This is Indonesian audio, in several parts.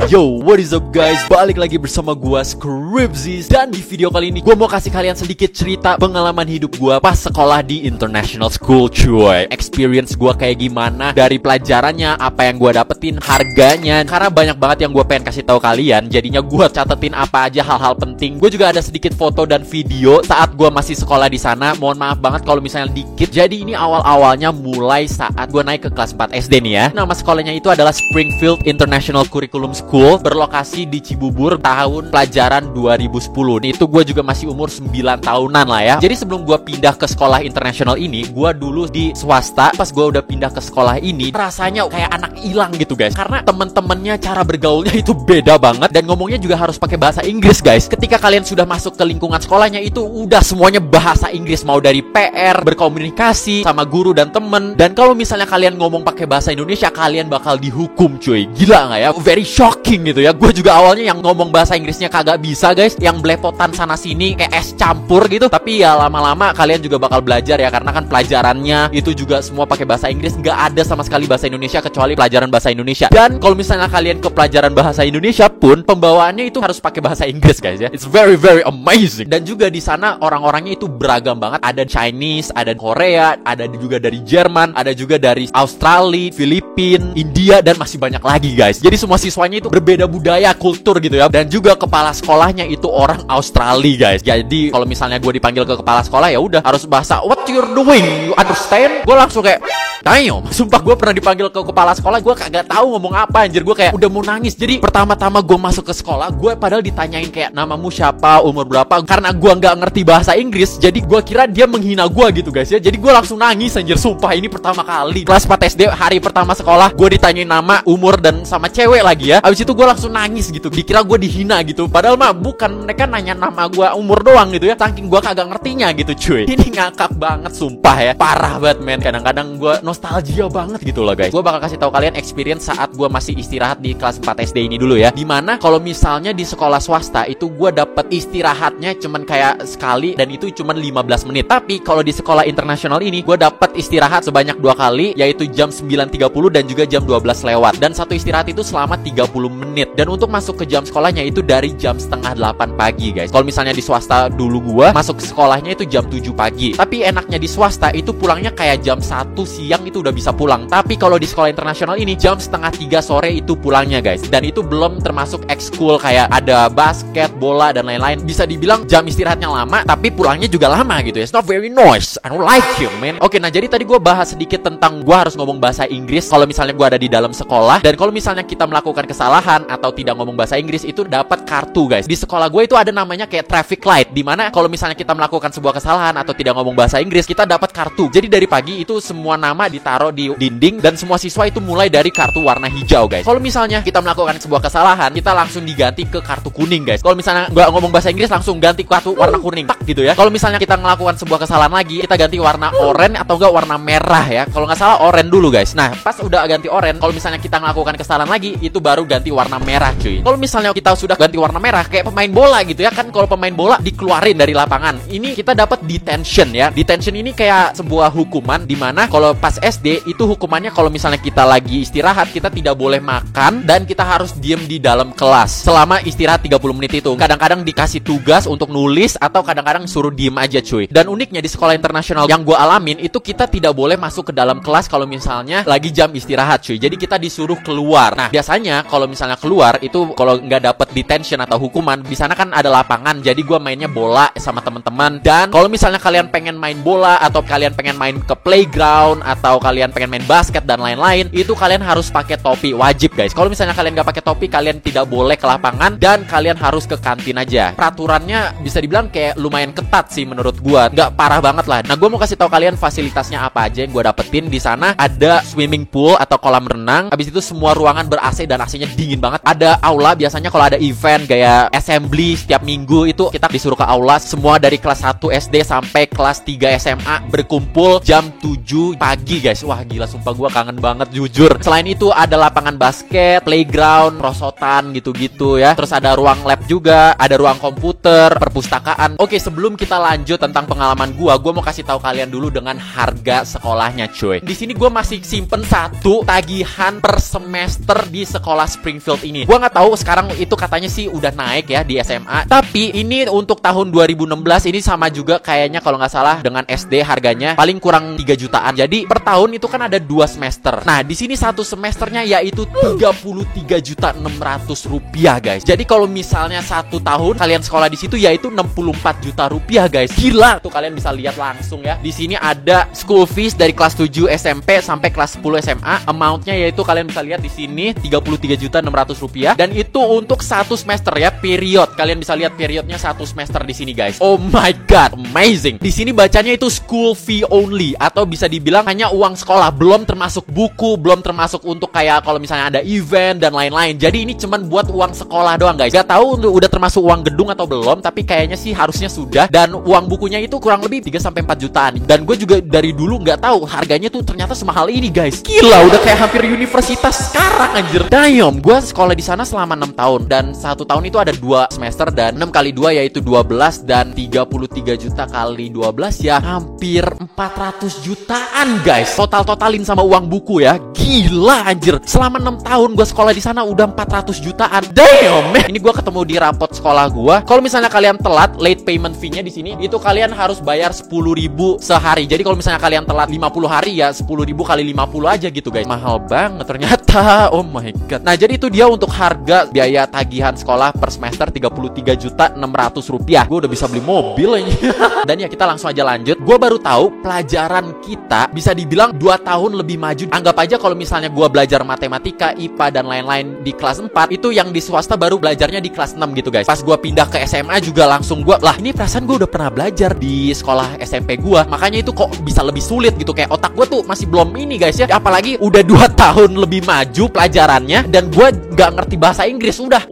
Yo, what is up guys? Balik lagi bersama gua Scripzis. Dan di video kali ini gua mau kasih kalian sedikit cerita pengalaman hidup gua pas sekolah di international school cuy. Experience gua kayak gimana, dari pelajarannya, apa yang gua dapetin, harganya. Karena banyak banget yang gua pengen kasih tahu kalian, jadinya gua catetin apa aja hal-hal penting. Gua juga ada sedikit foto dan video saat gua masih sekolah di sana. Mohon maaf banget kalau misalnya dikit. Jadi ini awal-awalnya mulai saat gua naik ke kelas 4 SD nih ya. Nama sekolahnya itu adalah Springfield International Curriculum School, berlokasi di Cibubur, tahun pelajaran 2010. Nih itu gue juga masih umur 9 tahunan lah ya. Jadi sebelum gue pindah ke sekolah internasional ini, gue dulu di swasta. Pas gue udah pindah ke sekolah ini, rasanya kayak anak hilang gitu guys. Karena temen-temennya cara bergaulnya itu beda banget, dan ngomongnya juga harus pakai bahasa Inggris guys. Ketika kalian sudah masuk ke lingkungan sekolahnya itu udah semuanya bahasa Inggris, mau dari PR, berkomunikasi sama guru dan temen. Dan kalau misalnya kalian ngomong pakai bahasa Indonesia, kalian bakal dihukum cuy. Gila nggak ya? Very shocking gitu ya. Gue juga awalnya yang ngomong bahasa Inggrisnya kagak bisa guys, yang belepotan sana sini kayak es campur gitu. Tapi ya lama-lama kalian juga bakal belajar ya, karena kan pelajarannya itu juga semua pakai bahasa Inggris. Nggak ada sama sekali bahasa Indonesia kecuali pelajaran bahasa Indonesia. Dan kalau misalnya kalian ke pelajaran bahasa Indonesia pun, pembawaannya itu harus pakai bahasa Inggris guys ya. It's very very amazing. Dan juga di sana orang-orangnya itu beragam banget. Ada Chinese, ada Korea, ada juga dari Jerman, ada juga dari Australia, Filipina, India, dan masih banyak lagi guys. Jadi semua siswanya itu berbeda budaya, kultur gitu ya. Dan juga kepala sekolahnya itu orang Australia guys. Jadi kalau misalnya gue dipanggil ke kepala sekolah, ya udah harus bahasa what you're doing, you understand? Gue langsung kayak damn. Sumpah gue pernah dipanggil ke kepala sekolah, gue kagak tahu ngomong apa anjir. Gue kayak udah mau nangis. Jadi pertama-tama gue masuk ke sekolah, gue padahal ditanyain kayak namamu siapa, umur berapa. Karena gue nggak ngerti bahasa Inggris, jadi gue kira dia menghina gue gitu guys ya. Jadi gue langsung nangis anjir. Sumpah ini pertama kali kelas 4 SD, hari pertama sekolah, gue ditanyain nama, umur, dan sama cewek lagi ya. Abis itu gue langsung nangis gitu, dikira gue dihina gitu. Padahal mah bukan, mereka nanya nama gue, umur doang gitu ya. Saking gue kagak ngertinya gitu cuy. Ini ngakak banget sumpah ya. Parah banget men. Kadang-kadang gue nostalgia banget gitu loh guys. Gue bakal kasih tahu kalian experience saat gue masih istirahat di kelas 4 SD ini dulu ya. Dimana kalau misalnya di sekolah swasta itu gue dapet istirahatnya cuman kayak sekali, dan itu cuman 15 menit. Tapi kalau di sekolah internasional ini gue dapet istirahat sebanyak 2 kali, yaitu jam 9.30 dan juga jam 12 lewat. Dan satu istirahat itu selama 30 menit. Dan untuk masuk ke jam sekolahnya itu dari jam setengah 8 pagi guys. Kalau misalnya di swasta dulu gue masuk ke sekolahnya itu jam 7 pagi. Tapi enaknya di swasta itu pulangnya kayak jam 1 siang itu udah bisa pulang. Tapi kalau di sekolah internasional ini jam setengah 3 sore itu pulangnya guys. Dan itu belum termasuk ekskul kayak ada basket, bola, dan lain-lain. Bisa dibilang jam istirahatnya lama, tapi pulangnya juga lama gitu ya. It's not very nice. I don't like you man. Oke, nah jadi tadi gue bahas sedikit tentang gue harus ngomong bahasa Inggris kalau misalnya gue ada di dalam sekolah. Dan kalau misalnya kita melakukan kesalahan atau tidak ngomong bahasa Inggris, itu dapat kartu guys. Di sekolah gue itu ada namanya kayak traffic light, dimana kalau misalnya kita melakukan sebuah kesalahan atau tidak ngomong bahasa Inggris, kita dapat kartu. Jadi dari pagi itu semua nama ditaruh di dinding, dan semua siswa itu mulai dari kartu warna hijau guys. Kalau misalnya kita melakukan sebuah kesalahan, kita langsung diganti ke kartu kuning guys. Kalau misalnya nggak ngomong bahasa Inggris, langsung ganti kartu warna kuning tak gitu ya. Kalau misalnya kita melakukan sebuah kesalahan lagi, kita ganti warna oranye atau enggak warna merah ya. Kalau nggak salah oranye dulu guys. Nah pas udah ganti oranye, kalau misalnya kita melakukan kesalahan lagi, itu baru ganti warna merah cuy. Kalau misalnya kita sudah ganti warna merah kayak pemain bola gitu ya kan, kalau pemain bola dikeluarin dari lapangan, ini kita dapat detention ya. Detention ini kayak sebuah hukuman, dimana kalau pas SD itu hukumannya kalau misalnya kita lagi istirahat, kita tidak boleh makan dan kita harus diem di dalam kelas selama istirahat 30 menit itu. Kadang-kadang dikasih tugas untuk nulis, atau kadang-kadang suruh diem aja cuy. Dan uniknya di sekolah internasional yang gue alamin itu, kita tidak boleh masuk ke dalam kelas kalau misalnya lagi jam istirahat cuy. Jadi kita disuruh keluar. Nah biasanya kalau misalnya keluar itu, kalau nggak dapet detention atau hukuman, di sana kan ada lapangan. Jadi gue mainnya bola sama teman-teman. Dan kalau misalnya kalian pengen main bola, atau kalian pengen main ke playground, atau kalian pengen main basket dan lain-lain, itu kalian harus pakai topi, wajib guys. Kalau misalnya kalian nggak pakai topi, kalian tidak boleh ke lapangan, dan kalian harus ke kantin aja. Peraturannya bisa dibilang kayak lumayan ketat sih menurut gua, nggak parah banget lah. Nah gua mau kasih tahu kalian fasilitasnya apa aja yang gua dapetin di sana. Ada swimming pool atau kolam renang. Habis itu semua ruangan ber-AC dan AC-nya dingin banget. Ada aula, biasanya kalau ada event kayak assembly setiap minggu itu kita disuruh ke aula. Semua dari kelas 1 SD sampai kelas 3 SMA berkumpul jam 7 pagi guys. Wah gila sumpah gua kangen banget jujur. Selain itu ada lapangan basket, playground, prosotan gitu-gitu ya. Terus ada ruang lab juga, ada ruang komputer, komputer, perpustakaan. Oke, sebelum kita lanjut tentang pengalaman gua mau kasih tahu kalian dulu dengan harga sekolahnya, cuy. Di sini gua masih simpen satu tagihan per semester di sekolah Springfield ini. Gua nggak tahu sekarang itu katanya sih udah naik ya di SMA. Tapi ini untuk tahun 2016 ini sama juga kayaknya kalau nggak salah dengan SD harganya paling kurang 3 jutaan. Jadi per tahun itu kan ada 2 semester. Nah, di sini satu semesternya yaitu 33.600.000 rupiah, guys. Jadi kalau misalnya satu tahun kalian sekolah di situ yaitu 64 juta rupiah, guys. Gila. Tuh kalian bisa lihat langsung ya. Di sini ada school fees dari kelas 7 SMP sampai kelas 10 SMA. Amountnya yaitu kalian bisa lihat di sini 33.600.000 rupiah dan itu untuk satu semester ya, period. Kalian bisa lihat periodnya satu semester di sini, guys. Oh my god, amazing. Di sini bacanya itu school fee only atau bisa dibilang hanya uang sekolah, belum termasuk buku, belum termasuk untuk kayak kalau misalnya ada event dan lain-lain. Jadi ini cuman buat uang sekolah doang, guys. Gak tahu udah termasuk uang gedung atau belum, tapi kayaknya sih harusnya sudah. Dan uang bukunya itu kurang lebih 3-4 jutaan. Dan gue juga dari dulu nggak tahu harganya tuh ternyata semahal ini, guys. Gila, udah kayak hampir universitas sekarang, anjir. Damn, gue sekolah di sana selama 6 tahun dan satu tahun itu ada 2 semester dan 6 kali 2 yaitu 12 dan 33 juta kali 12 ya hampir 400 jutaan, guys. Totalin sama uang buku ya. Gila, anjir. Selama 6 tahun gue sekolah di sana udah 400 jutaan. Damn, man. Ini gue ketemu di rapot sekolah gue. Kalau misalnya kalian telat, late payment fee-nya di sini itu kalian harus bayar 10.000 sehari. Jadi kalau misalnya kalian telat 50 hari ya 10.000 kali 50 aja gitu, guys. Mahal banget ternyata. Oh my god. Nah, jadi itu dia untuk harga biaya tagihan sekolah per semester 33.600.000 rupiah. Gue udah bisa beli mobil ini. Dan ya kita langsung aja lanjut. Gue baru tahu pelajaran kita bisa dibilang 2 tahun lebih maju. Anggap aja kalau misalnya gue belajar matematika, IPA dan lain-lain di kelas 4, itu yang di swasta baru belajarnya di kelas 6 gitu, guys. Pas gue pindah ke SMA juga langsung gue, lah ini perasaan gue udah pernah belajar di sekolah SMP gue, makanya itu kok bisa lebih sulit gitu. Kayak otak gue tuh masih belum ini, guys ya. Apalagi udah 2 tahun lebih maju pelajarannya dan gue gak ngerti bahasa Inggris. Udah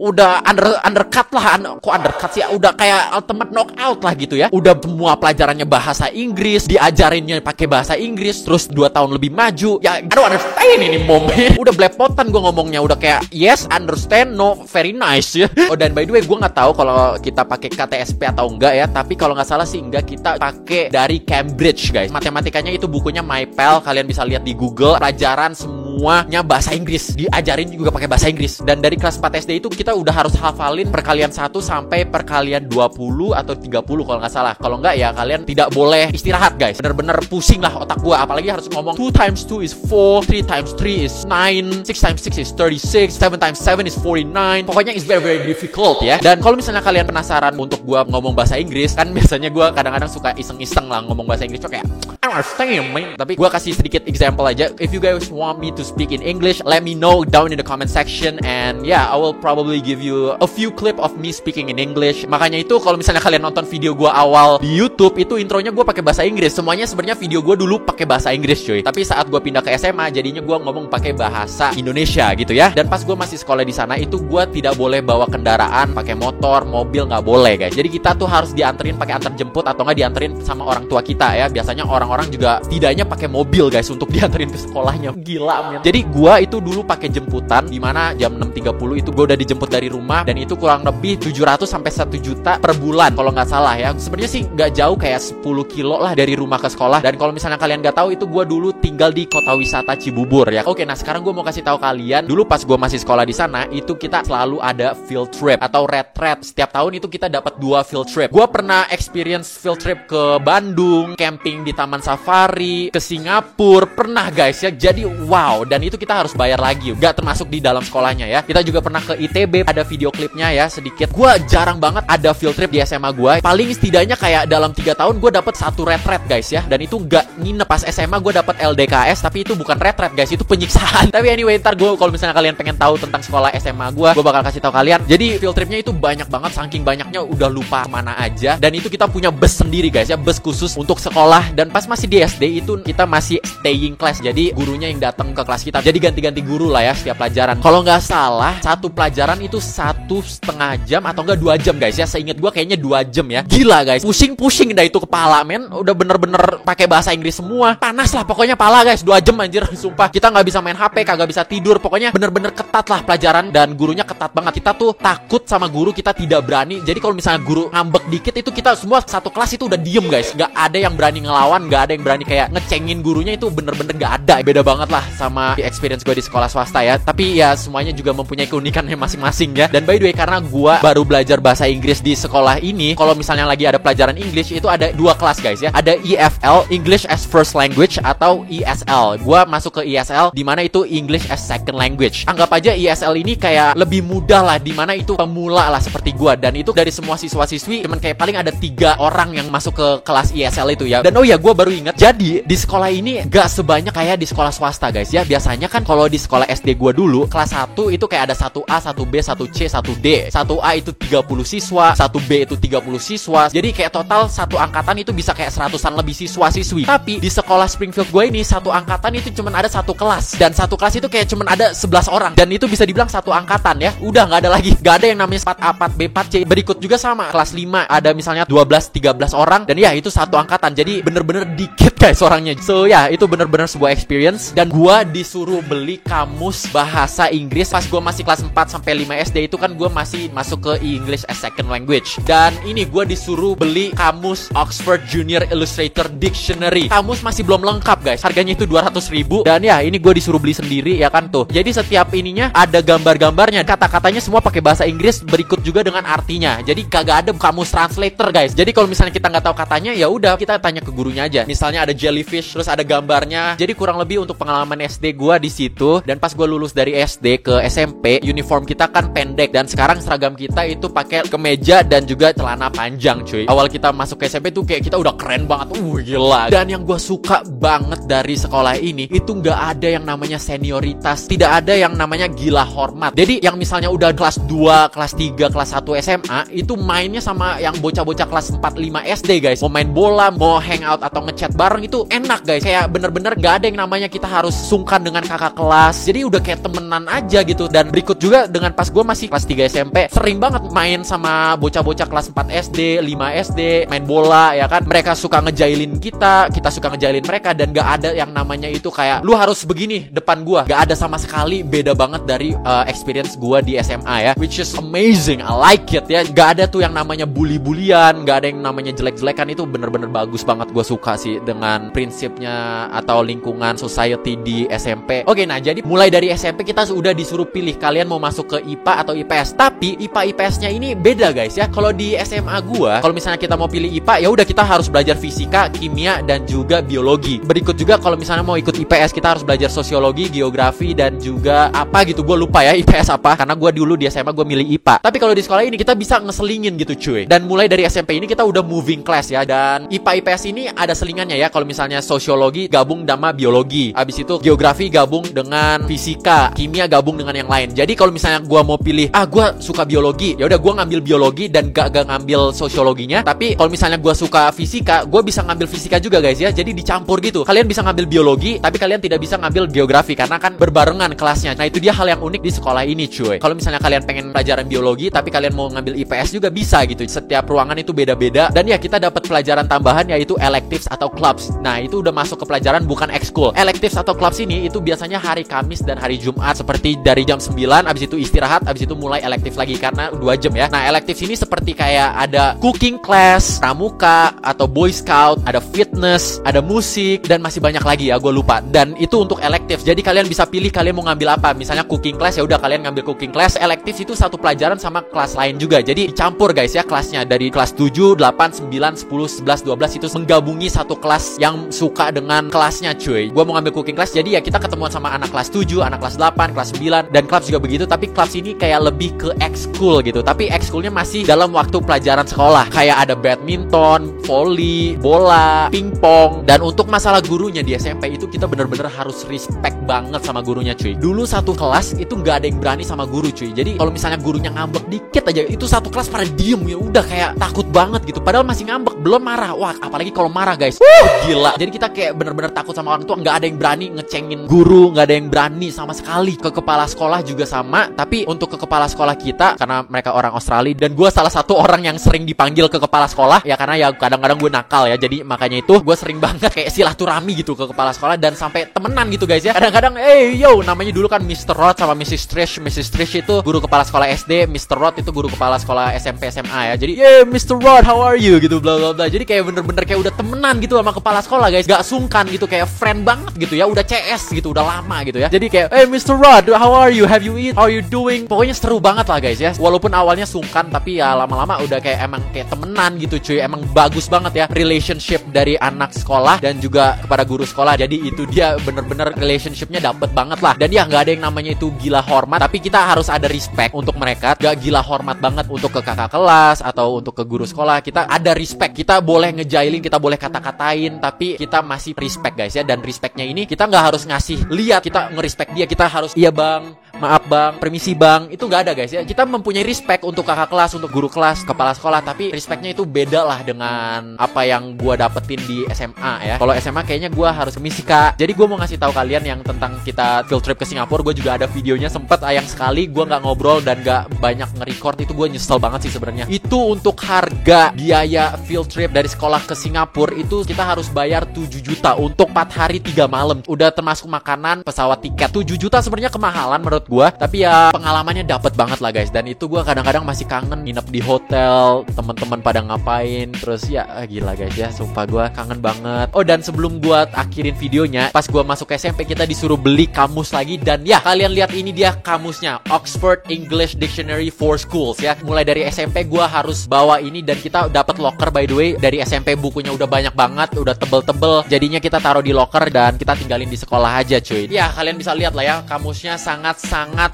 undercut lah. Kok undercut sih? Udah kayak ultimate knockout lah gitu ya. Udah semua pelajarannya bahasa Inggris, diajarinnya pakai bahasa Inggris, terus 2 tahun lebih maju. Ya, I don't understand ini momen. Udah belepotan gue ngomongnya, udah kayak yes, understand, no, very nice ya. Oh, dan by the way, gue nggak tahu kalau kita pakai KTSP atau enggak ya. Tapi kalau nggak salah sih enggak, kita pakai dari Cambridge, guys. Matematikanya itu bukunya MyPal, kalian bisa lihat di Google. Pelajaran semuanya bahasa Inggris, diajarin juga pakai bahasa Inggris. Dan dari kelas 4 SD itu kita udah harus hafalin perkalian 1 sampai perkalian 20 atau 30 kalau nggak salah. Kalau nggak ya kalian tidak boleh istirahat, guys. Bener-bener pusing lah otak gua. Apalagi harus ngomong 2 times 2 is 4, 3 times 3 is 9, 6 times 6 is 36, 7 times 7 is 49. Pokoknya it's very very difficult ya. Dan kalau misalnya kalian penasaran untuk gua ngomong bahasa Inggris, kan biasanya gua kadang-kadang suka iseng-iseng lah ngomong bahasa Inggris. Kayak I don't understand, man. Tapi gua kasih sedikit example aja. If you guys want me to speak in English, let me know down in the comment section. And yeah, I will probably give you a few clip of me speaking in English. Makanya itu kalau misalnya kalian nonton video gua awal di YouTube, itu intronya gua pakai bahasa Inggris. Semuanya sebenarnya video gua dulu pakai bahasa Inggris, cuy. Tapi saat gua pindah ke SMA, jadinya gua ngomong pakai bahasa Indonesia gitu ya. Dan pas gua masih sekolah di sana, itu gua tidak boleh bawa kendaraan, pakai motor, mobil nggak boleh, guys. Jadi kita tuh harus dianterin pakai antar jemput atau nggak dianterin sama orang tua kita ya. Biasanya orang-orang juga tidaknya pakai mobil, guys, untuk dianterin ke sekolahnya. Gila, men. Jadi gua itu dulu pakai jemputan, dimana jam 6.30 itu gua udah dijemput dari rumah, dan itu kurang lebih 700 sampai 1 juta per bulan kalau nggak salah ya. Sebenarnya sih nggak jauh, kayak 10 kilo lah dari rumah ke sekolah. Dan kalau misalnya kalian nggak tahu, itu gua dulu tinggal di kota wisata Cibubur ya. Oke, nah sekarang gua mau kasih tahu kalian, dulu pas gua masih sekolah di sana, itu kita selalu ada field trip atau retret. Setiap tahun itu kita dapat 2 field trip. Gua pernah experience field trip ke Bandung, camping di Taman Safari, ke Singapura, pernah, guys ya. Jadi wow, dan itu kita harus bayar lagi, gak termasuk di dalam sekolahnya ya. Kita juga pernah ke ITB, ada video klipnya ya sedikit. Gua jarang banget ada field trip di SMA gua. Paling setidaknya kayak dalam 3 tahun gua dapat 1 retret, guys ya. Dan itu gak nginep. Pas SMA gua dapat LDKS, tapi itu bukan retret, guys, itu penyiksaan. Tapi anyway, ntar gua kalau misalnya kalian pengen tahu tentang sekolah SMA gua bakal kasih tahu kalian. Jadi field tripnya itu banyak banget, saking banyaknya udah lupa kemana aja. Dan itu kita punya bus sendiri, guys ya, bus khusus untuk sekolah. Dan pas masih di SD itu kita masih staying class, jadi gurunya yang datang ke kelas kita. Jadi ganti-ganti guru lah ya setiap pelajaran. Kalau nggak salah, satu pelajaran itu 1 1,5 jam atau enggak 2 jam guys ya. Seingat gue kayaknya 2 jam ya. Gila guys, pusing-pusing dah itu kepala men. Udah bener-bener pakai bahasa Inggris semua. Panas lah pokoknya pala guys. 2 jam anjir, sumpah. Kita nggak bisa main HP, kagak bisa tidur. Pokoknya bener-bener ketat lah pelajaran, dan gurunya ketat banget. Kita tuh takut sama guru, kita tidak berani. Jadi kalau misalnya guru ngambek dikit itu kita semua satu kelas itu udah diem guys. Nggak ada yang berani ngelawan, nggak ada yang berani kayak ngecengin gurunya. Itu bener-bener nggak ada. Beda banget lah sama experience gue di sekolah swasta ya. Tapi ya semuanya juga mempunyai keunikannya masing-masing ya. Dan by the way, karena gue baru belajar bahasa Inggris di sekolah ini, kalau misalnya lagi ada pelajaran English itu ada 2 kelas guys ya. Ada EFL, English as First Language, atau ESL. Gue masuk ke ESL, dimana itu English as Second Language. Anggap aja ESL ini kayak lebih mudah lah, dimana itu pemula lah seperti gue. Dan itu dari semua siswa-siswi cuman kayak paling ada 3 orang yang masuk ke kelas ESL itu ya. Dan oh ya, gue baru inget, jadi di sekolah ini gak sebanyak kayak di sekolah swasta guys ya. Biasanya kan kalau di sekolah SD gue dulu, kelas 1 itu kayak ada 1A, 1B, 1C, 1D. 1A itu 30 siswa, 1B itu 30 siswa. Jadi kayak total satu angkatan itu bisa kayak 100-an lebih siswa-siswi. Tapi di sekolah Springfield gue ini, satu angkatan itu cuman ada 1 kelas. Dan 1 kelas itu kayak cuman ada 11 orang. Dan itu bisa dibilang satu angkatan ya. Udah nggak ada lagi. Nggak ada yang namanya 4A, 4B, 4C. Berikut juga sama. Kelas 5 ada misalnya 12-13 orang. Dan ya itu satu angkatan. Jadi bener-bener dikit guys orangnya. So ya itu bener-bener sebuah experience. Dan gue disuruh beli kamus bahasa Inggris pas gue masih kelas 4-5 SD. Itu kan gue masih masuk ke English as Second Language. Dan ini gue disuruh beli kamus Oxford Junior Illustrator Dictionary. Kamus masih belum lengkap guys. Harganya itu 200.000. Dan ya ini gue disuruh beli sendiri ya kan tuh. Jadi setiap ininya ada gambar-gambarnya. Kata-katanya semua pakai bahasa Inggris, berikut juga dengan artinya. Jadi kagak ada kamus translator guys. Jadi kalau misalnya kita nggak tahu katanya, ya udah kita tanya ke gurunya aja. Misalnya ada jellyfish, terus ada gambarnya. Jadi kurang lebih untuk pengalaman SD gue di situ. Dan pas gue lulus dari SD ke SMP, uniform kita kan pendek. Dan sekarang seragam kita itu pakai kemeja dan juga celana panjang cuy. Awal kita masuk ke SMP tuh kayak kita udah keren banget. Gila. Dan yang gue suka banget dari sekolah ini, itu nggak ada yang namanya senioritas. Tidak ada yang namanya gila hormat. Jadi yang misalnya udah kelas 2, kelas 3, kelas 1 SMA, itu mainnya sama yang bocah-bocah kelas 4-5 SD guys. Mau main bola, mau hangout atau ngechat bareng itu enak guys. Kayak bener-bener nggak ada yang namanya kita harus sungkan dengan kakak kelas. Jadi udah kayak temenan aja gitu. Dan berikut juga dengan pas gue masih kelas 3 SMP, sering banget main sama bocah-bocah kelas 4 SD, 5 SD, main bola ya kan. Mereka suka ngejailin kita suka ngejailin mereka. Dan gak ada yang namanya itu kayak lu harus begini depan gua. Gak ada sama sekali. Beda banget dari experience gua di SMA ya, which is amazing. I like it ya. Gak ada tuh yang namanya bully-bulian, gak ada yang namanya jelek-jelekan. Itu bener-bener bagus banget. Gua suka sih dengan prinsipnya atau lingkungan society di SMP. Oke, nah jadi mulai dari SMP kita sudah disuruh pilih kalian mau masuk ke IPA atau IPS. Tapi IPA IPS-nya ini beda guys ya. Kalau di SMA gua, kalau misalnya kita mau pilih IPA, ya udah kita harus belajar fisika, kimia, dan juga biologi. Berikut juga kalau misalnya mau ikut IPS, kita harus belajar sosiologi, geografi, dan juga apa gitu. Gue lupa ya IPS apa, karena gue dulu di SMA gue milih IPA. Tapi kalau di sekolah ini kita bisa ngeselingin gitu cuy. Dan mulai dari SMP ini kita udah moving class ya. Dan IPA IPS ini ada selingannya ya. Kalau misalnya sosiologi gabung sama biologi, habis itu geografi gabung dengan fisika, kimia gabung dengan yang lain. Jadi kalau misalnya gue mau pilih, gue suka biologi, ya udah gue ngambil biologi dan gak ngambil sosiologinya. Tapi kalau misalnya gue suka fisika, gue bisa ngambil fisika juga guys ya. Jadi dicampur gitu. Kalian bisa ngambil biologi, tapi kalian tidak bisa ngambil geografi karena kan berbarengan kelasnya. Nah itu dia hal yang unik di sekolah ini cuy. Kalau misalnya kalian pengen pelajaran biologi, tapi kalian mau ngambil IPS juga bisa gitu. Setiap ruangan itu beda-beda. Dan ya kita dapat pelajaran tambahan yaitu electives atau clubs. Nah itu udah masuk ke pelajaran bukan ekskul. Electives atau clubs ini itu biasanya hari Kamis dan hari Jumat. Seperti dari jam 9, abis itu istirahat, abis itu mulai electives lagi karena 2 jam ya. Nah electives ini seperti kayak ada cooking class, pramuka, atau boy scout, ada fitness, ada musik, dan masih banyak lagi ya, gue lupa. Dan itu untuk electives. Jadi kalian bisa pilih kalian mau ngambil apa. Misalnya cooking class, ya udah kalian ngambil cooking class. Electives itu satu pelajaran sama kelas lain juga. Jadi dicampur guys ya kelasnya. Dari kelas 7, 8, 9, 10, 11, 12 itu menggabungi satu kelas yang suka dengan kelasnya cuy. Gue mau ngambil cooking class, jadi ya kita ketemuan sama anak kelas 7, anak kelas 8, kelas 9, dan clubs juga begitu. Tapi clubs ini kayak lebih ke ekskul gitu. Tapi ekskulnya masih dalam waktu pelajaran sekolah. Kayak ada badminton, volley, bola, pingpong. Dan untuk masalah gurunya di SMP itu kita bener-bener harus respect banget sama gurunya cuy. Dulu satu kelas itu nggak ada yang berani sama guru cuy. Jadi kalau misalnya gurunya ngambek dikit aja, itu satu kelas pada diem ya udah kayak takut banget gitu. Padahal masih ngambek, belum marah. Wah apalagi kalau marah guys, gila. Jadi kita kayak bener-bener takut sama orang tua. Nggak ada yang berani ngecengin guru, nggak ada yang berani sama sekali. Ke kepala sekolah juga sama. Tapi untuk ke kepala sekolah kita karena mereka orang Australia, dan gue salah satu orang yang sering dipanggil ke kepala sekolah ya, karena ya kadang-kadang gue nakal ya, jadi makanya itu gue sering banget kayak silaturahmi gitu ke kepala sekolah dan sampai temenan gitu guys ya. Kadang-kadang yo, namanya dulu kan Mr. Rod sama Mrs. Trish itu guru kepala sekolah SD, Mr. Rod itu guru kepala sekolah SMP SMA ya. Jadi Mr. Rod, how are you gitu, bla bla bla. Jadi kayak bener-bener kayak udah temenan gitu sama kepala sekolah guys, gak sungkan gitu, kayak friend banget gitu ya, udah CS gitu, udah lama gitu ya. Jadi kayak Mr. Rod, how are you, have you eat, how are you doing. Pokoknya seru banget lah guys ya. Walaupun awalnya sungkan, tapi ya lama-lama udah kayak emang kayak temenan gitu cuy. Emang bagus banget ya relationship dari anak sekolah dan juga kepada guru sekolah. Jadi itu dia bener-bener relationshipnya dapet banget lah. Dan ya nggak ada yang namanya itu gila hormat, tapi kita harus ada respect untuk mereka. Gak gila hormat banget untuk ke kakak kelas atau untuk ke guru sekolah. Kita ada respect, kita boleh ngejailin, kita boleh kata-katain, tapi kita masih respect guys ya. Dan respectnya ini kita nggak harus ngasih lihat kita ngerespect dia, kita harus iya bang, maaf bang, permisi bang, itu nggak ada guys ya. Kita mempunyai respect untuk kakak kelas, untuk guru kelas, kepala sekolah, tapi respectnya itu beda lah dengan apa yang gua dapetin di SMA ya. Kalau SMA kayaknya gua harus permisi kak. Jadi gua mau ngasih tahu kalian yang tentang kita field trip ke Singapura. Gua juga ada videonya, sempet ayang sekali gua nggak ngobrol dan nggak banyak nge-record. Itu gua nyesel banget sih sebenarnya. Itu untuk harga biaya field trip dari sekolah ke Singapura itu kita harus bayar 7 juta untuk 4 hari 3 malam. Udah termasuk makanan, pesawat, tiket. 7 juta sebenarnya kemahalan menurut gua, tapi ya pengalamannya dapet banget lah guys. Dan itu gua kadang-kadang masih kangen nginep di hotel, teman-teman pada ngapain, terus ya gila guys ya, sumpah gua kangen banget. Oh, dan sebelum gua akhirin videonya, pas gua masuk SMP kita disuruh beli kamus lagi, dan ya kalian lihat ini dia kamusnya, Oxford English Dictionary for Schools ya. Mulai dari SMP gua harus bawa ini, dan kita dapat locker by the way. Dari SMP bukunya udah banyak banget, udah tebel-tebel, jadinya kita taruh di locker dan kita tinggalin di sekolah aja cuy. Ya kalian bisa lihat lah ya, kamusnya sangat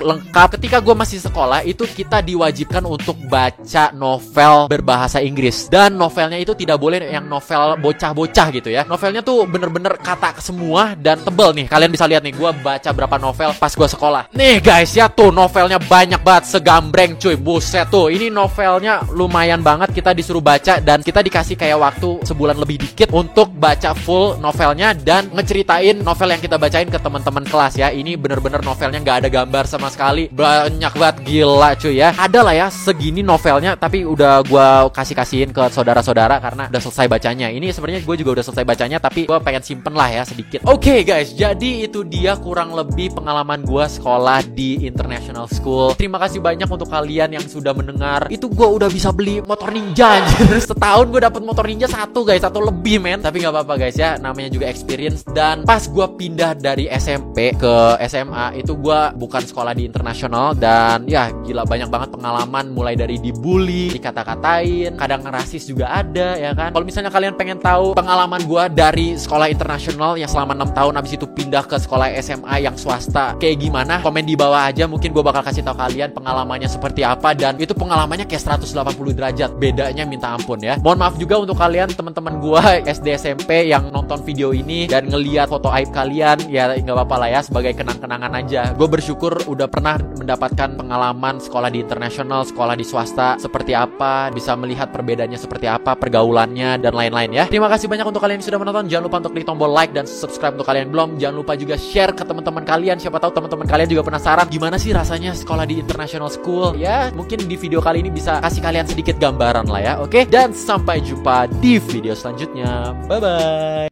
lengkap. Ketika gue masih sekolah itu kita diwajibkan untuk baca novel berbahasa Inggris, dan novelnya itu tidak boleh yang novel bocah-bocah gitu ya. Novelnya tuh bener-bener kata semua dan tebel nih. Kalian bisa lihat nih, gue baca berapa novel pas gue sekolah. Nih guys ya, tuh novelnya banyak banget, segambreng cuy, buset tuh. Ini novelnya lumayan banget, kita disuruh baca dan kita dikasih kayak waktu sebulan lebih dikit untuk baca full novelnya dan ngeceritain novel yang kita bacain ke teman-teman kelas ya. Ini bener-bener novelnya nggak ada gambar sama sekali, banyak banget, gila cuy ya. Ada lah ya segini novelnya, tapi udah gue kasihin ke saudara-saudara karena udah selesai bacanya. Ini sebenarnya gue juga udah selesai bacanya, tapi gue pengen simpen lah ya sedikit. Oke guys, jadi itu dia kurang lebih pengalaman gue sekolah di international school. Terima kasih banyak untuk kalian yang sudah mendengar. Itu gue udah bisa beli motor ninja anjir. Setahun gue dapet motor ninja satu guys, satu lebih men. Tapi nggak apa-apa guys ya, namanya juga experience. Dan pas gue pindah dari SMP ke SMA itu gue bukan sekolah di internasional, dan ya gila banyak banget pengalaman, mulai dari dibully, dikata-katain, kadang rasis juga ada ya kan. Kalau misalnya kalian pengen tahu pengalaman gue dari sekolah internasional yang selama 6 tahun abis itu pindah ke sekolah SMA yang swasta kayak gimana, komen di bawah aja, mungkin gue bakal kasih tahu kalian pengalamannya seperti apa. Dan itu pengalamannya kayak 180 derajat bedanya, minta ampun ya. Mohon maaf juga untuk kalian teman-teman gue SD SMP yang nonton video ini dan ngeliat foto aib kalian, ya nggak apa-apa lah ya, sebagai kenang-kenangan aja. Gue bersyukur udah pernah mendapatkan pengalaman sekolah di internasional, sekolah di swasta seperti apa, bisa melihat perbedaannya seperti apa, pergaulannya dan lain-lain ya. Terima kasih banyak untuk kalian yang sudah menonton. Jangan lupa untuk klik tombol like dan subscribe untuk kalian yang belum. Jangan lupa juga share ke teman-teman kalian, siapa tahu teman-teman kalian juga penasaran gimana sih rasanya sekolah di international school ya. Mungkin di video kali ini bisa kasih kalian sedikit gambaran lah ya. Oke, dan sampai jumpa di video selanjutnya. Bye bye.